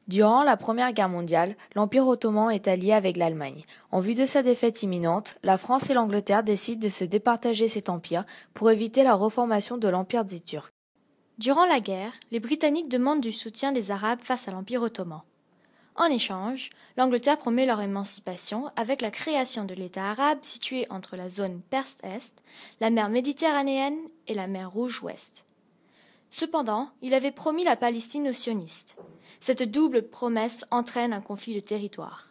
Durant la Première Guerre mondiale, l'Empire ottoman est allié avec l'Allemagne. En vue de sa défaite imminente, la France et l'Angleterre décident de se départager cet empire pour éviter la reformation de l'Empire des Turcs. Durant la guerre, les Britanniques demandent du soutien des Arabes face à l'Empire ottoman. En échange, l'Angleterre promet leur émancipation avec la création de l'État arabe situé entre la zone Perse-Est, la mer Méditerranéenne et la mer Rouge-Ouest. Cependant, il avait promis la Palestine aux sionistes. Cette double promesse entraîne un conflit de territoire.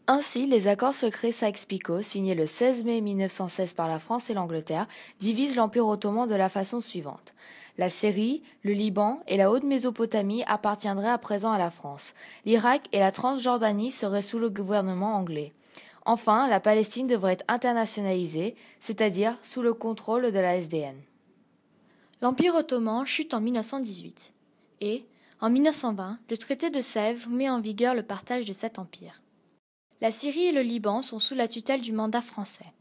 Ainsi, les accords secrets Sykes-Picot, signés le 16 mai 1916 par la France et l'Angleterre, divisent l'Empire ottoman de la façon suivante. La Syrie, le Liban et la Haute-Mésopotamie appartiendraient à présent à la France. L'Irak et la Transjordanie seraient sous le gouvernement anglais. Enfin, la Palestine devrait être internationalisée, c'est-à-dire sous le contrôle de la SDN. L'Empire ottoman chute en 1918 et, en 1920, le traité de Sèvres met en vigueur le partage de cet empire. La Syrie et le Liban sont sous la tutelle du mandat français.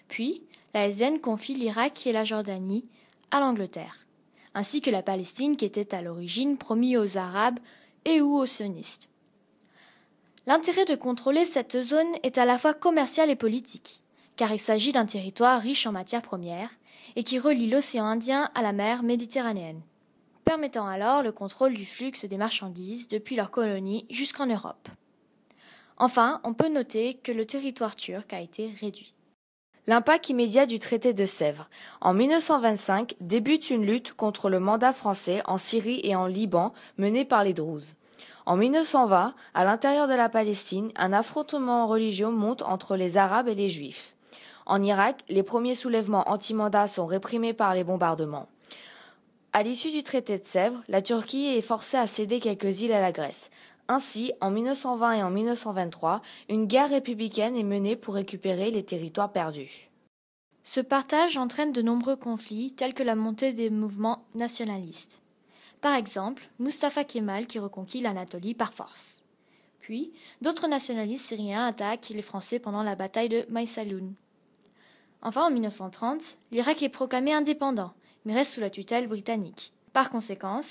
Puis, la SDN confie l'Irak et la Jordanie à l'Angleterre, ainsi que la Palestine qui était à l'origine promise aux Arabes et ou aux sionistes. L'intérêt de contrôler cette zone est à la fois commercial et politique, car il s'agit d'un territoire riche en matières premières et qui relie l'océan Indien à la mer Méditerranéenne, permettant alors le contrôle du flux des marchandises depuis leurs colonies jusqu'en Europe. Enfin, on peut noter que le territoire turc a été réduit. L'impact immédiat du traité de Sèvres. En 1925 débute une lutte contre le mandat français en Syrie et en Liban menée par les Druzes. En 1920, à l'intérieur de la Palestine, un affrontement religieux monte entre les Arabes et les Juifs. En Irak, les premiers soulèvements anti-mandat sont réprimés par les bombardements. À l'issue du traité de Sèvres, la Turquie est forcée à céder quelques îles à la Grèce. Ainsi, en 1920 et en 1923, une guerre républicaine est menée pour récupérer les territoires perdus. Ce partage entraîne de nombreux conflits tels que la montée des mouvements nationalistes. Par exemple, Mustafa Kemal qui reconquit l'Anatolie par force. Puis, d'autres nationalistes syriens attaquent les Français pendant la bataille de Maïsaloun. Enfin, en 1930, l'Irak est proclamé indépendant, mais reste sous la tutelle britannique. Par conséquent,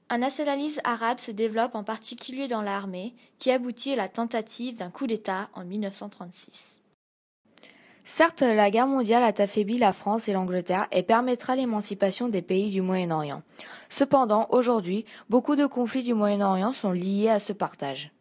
un nationalisme arabe se développe en particulier dans l'armée, qui aboutit à la tentative d'un coup d'État en 1936. Certes, la guerre mondiale a affaibli la France et l'Angleterre et permettra l'émancipation des pays du Moyen-Orient. Cependant, aujourd'hui, beaucoup de conflits du Moyen-Orient sont liés à ce partage.